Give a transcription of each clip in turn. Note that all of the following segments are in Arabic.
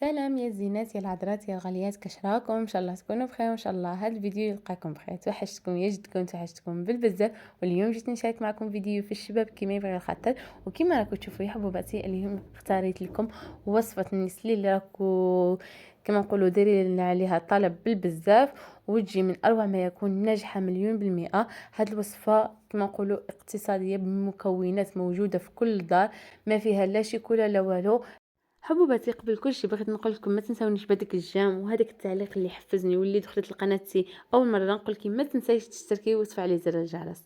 سلام يا زينات يا العذرات يا الغاليات، كشراكم ان شاء الله تكونوا بخير وان شاء الله هذا الفيديو يلقاكم بخير. توحشتكم يا جدكم، توحشتكم بالبزاف. واليوم جيت نشارك معكم فيديو في الشباب كيما يبغي الخاطر. وكيما راكم تشوفوا يا حبوباتي اليوم اختاريت لكم وصفه النسلي اللي راكم كما نقولوا دايرين عليها طلب بالبزاف، وتجي من اروع ما يكون، ناجحه مليون بالمئه. هاد الوصفه كما نقولوا اقتصاديه بمكونات موجوده في كل دار، ما فيها لا شيكولا لا والو. حبوباتي قبل كل شيء بغيت نقول لكم ما تنساونيش بهذاك الجيم وهذاك التعليق اللي حفزني واللي دخلت لقناتي اول مره. نقول لكم ما تنسايش تشتركي وتفعلي زر الجرس.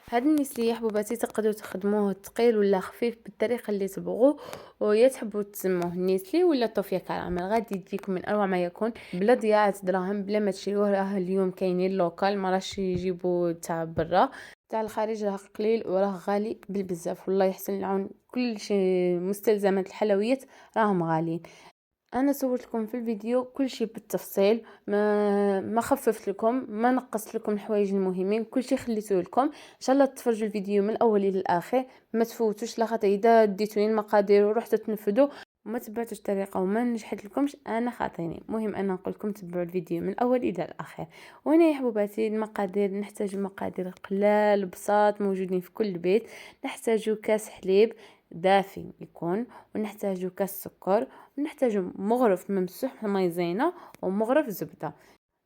هاد النسلي يا حبوباتي تقدروا تخدموه ثقيل ولا خفيف بالطريقه اللي تبغوا، ويا تحبوا تسموه نسلي ولا طوفيا كراميل غادي تجيكم من اروع ما يكون، بلا ضياعه دراهم، بلا ما تشريوه. راه اليوم كاينين لوكال، ما راش يجيبوا تاع برا، تاع الخارج راه قليل وراه غالي بالبزاف. والله يحسن العون، كل شيء مستلزمات الحلويات راهم غاليين. انا صورت لكم في الفيديو كل شيء بالتفصيل، ما خففت لكم، ما نقصت لكم الحوايج المهمين، كل شيء خليته لكم. ان شاء الله تفرجوا الفيديو من الاول الى الاخر، ما تفوتوش لخاطر اذا ديتوني المقادير ورحتوا تنفذوا وما تبعتوش الطريقه وما نجحت لكمش انا خاطيني. مهم انا نقول لكم تبعوا الفيديو من الاول الى الاخر. وهنا يا حبوباتي المقادير، نحتاج مقادير قلال بساط موجودين في كل بيت. نحتاج كاس حليب دافي يكون، ونحتاج كاس سكر، ونحتاج مغرف ممسوح مايزينا ومغرف زبده.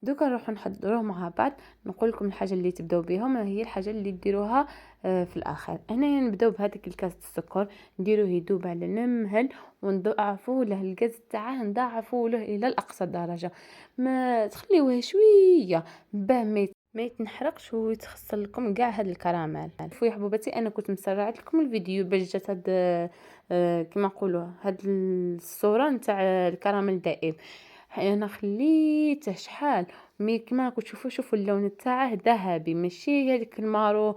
دوكا نروحو نحضروه مع بعض. نقول لكم الحاجه اللي تبداو بها ما هي الحاجه اللي ديروها في الاخر. هنا نبداو بهذيك الكاس السكر، نديروه يذوب على المهل ونضاعفوه له الغاز تاعه، نضاعفوه له الى الاقصى درجه، ما تخليوه شويه باه ما يتنحرقش ويتخسر لكم كاع هاد الكراميل. شوفوا يا حبوباتي انا كنت مسرعت لكم الفيديو باش جات هاد كما نقولوا هاد الصوره نتاع الكراميل دائب. انا خليته شحال مي كما راكم تشوفوا، شوفوا اللون تاعه ذهبي، ماشي هذيك المارو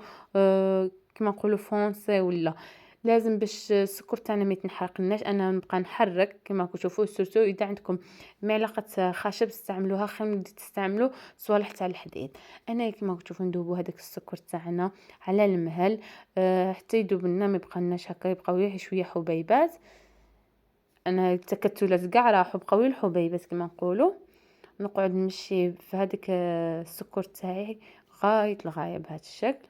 كما نقولوا فونسي. ولا لازم باش السكر تاعنا ما يتنحرقناش انا نبقى نحرك كما راكم تشوفوا. سورتو اذا عندكم معلقه خشب استعملوها خير من تستعملوا صوالح تاع الحديد. انا كما راكم تشوفوا ندوبوا هذاك السكر تاعنا على المهل حتى يذوب لنا، ما يبقى هكا، يبقاو غير شويه حبيبات. انا التكتلات كاع راحوا بقاو الحبيبات كما نقولوا. نقعد نمشي في هذاك السكر تاعي غايه الغايه بهذا الشكل.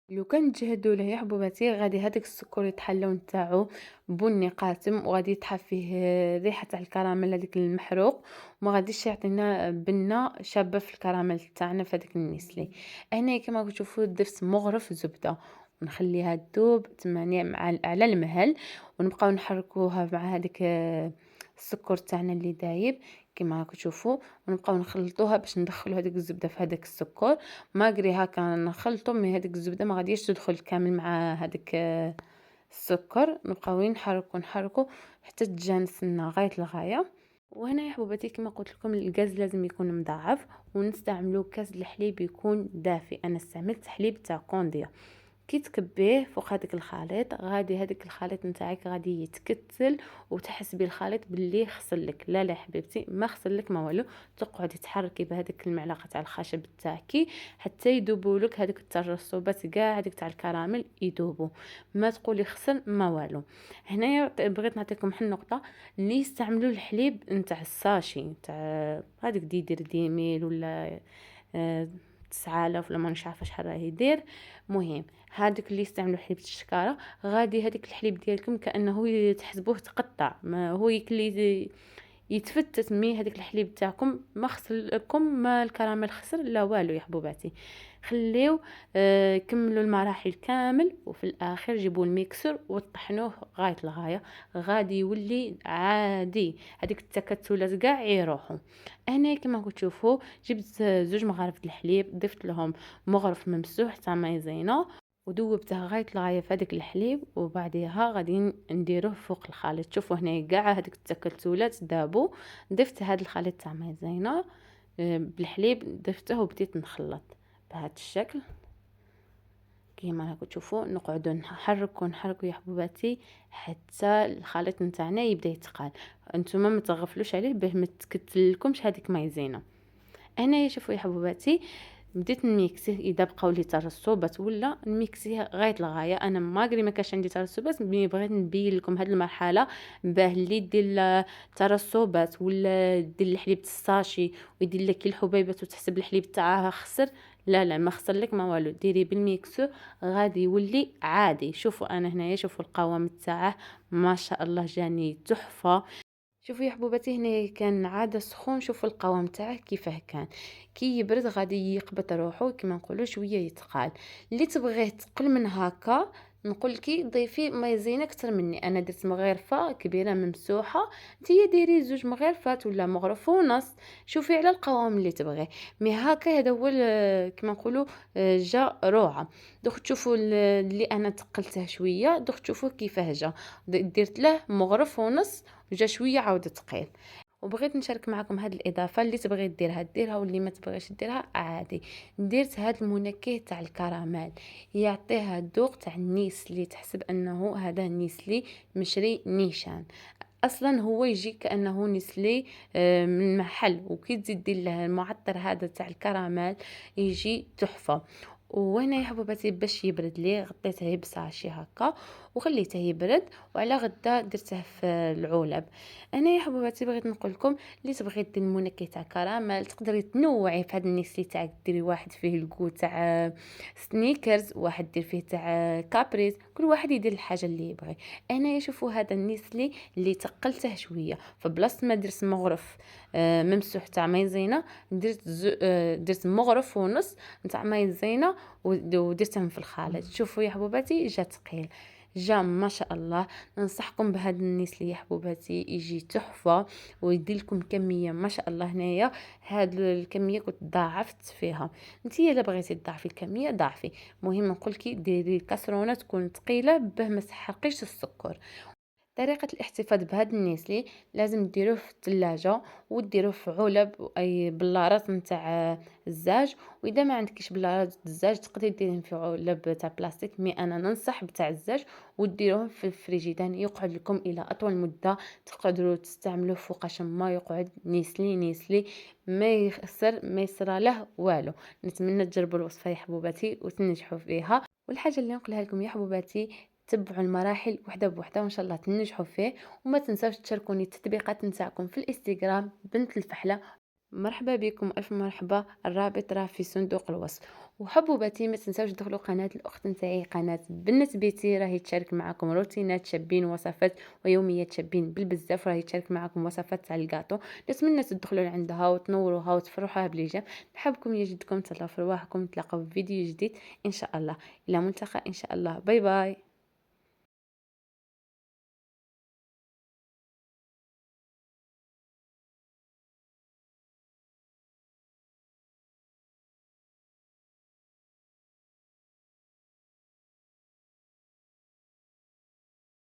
لو كان تجهدوا له يا حبوباتي غادي هذاك السكر يطحى اللون تاعو بني قاتم، وغادي يطحى فيه ريحه تاع الكراميل هذيك المحروق، وما غاديش يعطينا بنه شابه في الكراميل تاعنا في هذاك النسلي. هنا كما راكم تشوفوا درت مغرف زبده ونخليها تذوب تمانية مع على المهل، ونبقاو نحركوها مع هذاك السكر تاعنا اللي دايب كما راكم تشوفوا، ونبقاو نخلطوها باش ندخلوا هذيك الزبده في هذاك السكر. ماغري هكا نخلطو مي هذيك الزبده ما غاديش تدخل كامل مع هذاك السكر. نبقاو نحركو حتى تجانس لنا غايه الغايه. وهنا يا حبوباتي كما قلت لكم الغاز لازم يكون مضاعف، ونستعملوا كاس الحليب يكون دافي. انا استعملت حليب تاع كونديا. كي تكبيه فوق هذاك الخليط غادي هذاك الخليط نتاعك غادي يتكتل، وتحس بالخليط باللي خسلك. لا لا حبيبتي ما خسلك ما والو، تقعدي تحركي بهذيك المعلقه تاع الخشب تاعك حتى يذوبوا لك هذوك الترسبات كاع هذيك تاع الكراميل يذوبوا، ما تقولي خسر ما والو. هنايا بغيت نعطيكم واحد النقطه، اللي يستعملوا الحليب نتاع الساشي تاع هذيك ديدير ديميل ولا 9000 ولا مانيش عارفه شحال راه يدير. مهم هذوك اللي يستعملوا حليب الشكاره غادي هذيك الحليب ديالكم كانه تحسبوه تقطع، ما هو يكلي يتفتت مي هذيك الحليب تاعكم ما خسر لكم، ما الكراميل خسر لا والو يا حبوباتي. خليو كملوا المراحل كامل، وفي الاخر جيبوا الميكسر وطحنوه غايه الغايه، غادي يولي عادي هذيك التكتلات كاع يروحوا. انا كما تشوفوا جبت زوج مغارف الحليب، ضفت لهم مغرف ممسوح تاع مايزينا وذوبته غايه الغايه في هذاك الحليب، وبعدها غادي نديروه فوق الخليط. شوفوا هنا كاع هذيك التكتلات ذابوا. ضفت هذا الخليط تاع مايزينا بالحليب، ضفته وبديت نخلط بهذا الشكل كيما راكم تشوفوا. نقعدوا نحركوا يا حبوباتي حتى الخليط نتاعنا يبدا يتقال. انتما ما تغفلوش عليه باه ما تكتلكمش هذيك مايزينا. هنايا شوفوا يا حبوباتي بديت نميكسيه اذا بقاو لي ترسبات ولا نميكسيه غايه الغايه. انا ماغري ما كانش عندي ترسبات، مي بغيت نبين لكم هذه المرحله باه اللي دير ترسبات ولا دير الحليب الساشي ويدير لك الحبيبات وتحسب الحليب تاعها خسر، لا لا ما خسر لك ما والو، ديري بالميكسو غادي يولي عادي. شوفوا انا هنايا، شوفوا القوام تاعه ما شاء الله جاني تحفه. شوفوا يا حبوباتي هنا كان عاد سخون، شوفوا القوام تاعه كيفاه كان. كي يبرد غادي يقبط روحو كيما نقولوا شويه يتقال. اللي تبغيه تقل من هكا نقولكي ضيفي مايزينا اكثر مني. انا درت مغرفه كبيره ممسوحه، نتيا ديري زوج مغرفات ولا مغرف ونص، شوفي على القوام اللي تبغيه. مي هكا هذا هو كيما نقولوا جا روعه. دوك تشوفوا اللي انا تقلته شويه، دوك تشوفوا كيفاه جا. درت له مغرف ونص وجا شويه عاود ثقيل. وبغيت نشارك معكم هاد الاضافه، اللي تبغي ديرها ديرها واللي ما تبغيش ديرها عادي. درت هاد المنكه تاع الكراميل، يعطيها الذوق تاع النيسلي، تحسب انه هذا نيسلي مشري نيشان. اصلا هو يجي كانه نسلي من محل، وكي تزيد دير له المعطر هذا تاع الكراميل يجي تحفه. وهنا يا حبوباتي باش يبرد لي غطيته بساشي هكا وخليته يبرد، وعلى غدا درته في العلب. انا يا حبوباتي بغيت نقول لكم اللي تبغي دير المنكه تاع كراميل تقدري تنوعي في هذا النسلي تاعك، ديري واحد فيه الكو تاع سنيكرز، واحد دير فيه تاع كابريز، كل واحد يدير الحاجه اللي يبغي. انا يشوفوا هذا النسلي اللي تقلته شويه، فبلاصه ما درت مغرف ممسوح تاع مايزينا درت مغرف ونص نتاع مايزينا ودرتهم في الخليط. شوفوا يا حبوباتي جا ثقيل، جا ما شاء الله. ننصحكم بهذا النسلي يا حبوباتي، يجي تحفه ويدير لكم كميه ما شاء الله. هنايا هاد الكميه كنت ضاعفت فيها، نتيا الا بغيتي تضاعفي الكميه ضاعفي. المهم نقولك ديري الكاسرونه تكون ثقيله باه ما تحرقيش السكر. طريقة الاحتفاظ بهذا النيسلي لازم ديروه في الثلاجة وديروه في علب اي بلارات نتاع الزاج. واذا ما عندكش بلارات الزاج تقدري ديرهم في علب تاع بلاستيك، مي انا ننصح بتاع الزاج. وديروهم في الفريجيدان يقعد لكم الى اطول مدة، تقدروا تستعملوه فوقاش ما يقعد نيسلي نيسلي ما يخسر ما يصرى له والو. نتمنى تجربوا الوصفة يا حبوباتي وتنجحوا فيها. والحاجة اللي نقولها لكم يا حبوباتي، تبعوا المراحل وحده بوحده وان شاء الله تنجحوا فيه. وما تنساوش تشاركوني التطبيقات نتاعكم في الانستغرام بنت الفحله. مرحبا بكم، الف مرحبا، الرابط راه في صندوق الوصف. وحبوباتي ما تنساوش تدخلوا قناه الاخت نتاعي قناه بنت بيتي، راهي تشارك معكم روتينات شابين وصفات ويوميات شابين بالبزاف، راهي تشارك معكم وصفات تاع الكاطو. نتمنى تدخلوا لعندها وتنوروها وتفرحوها بليجاب. نحبكم يجدكم تهلاو في رواحكم، نتلاقاو في فيديو جديد ان شاء الله. الى ملتقى ان شاء الله، باي باي.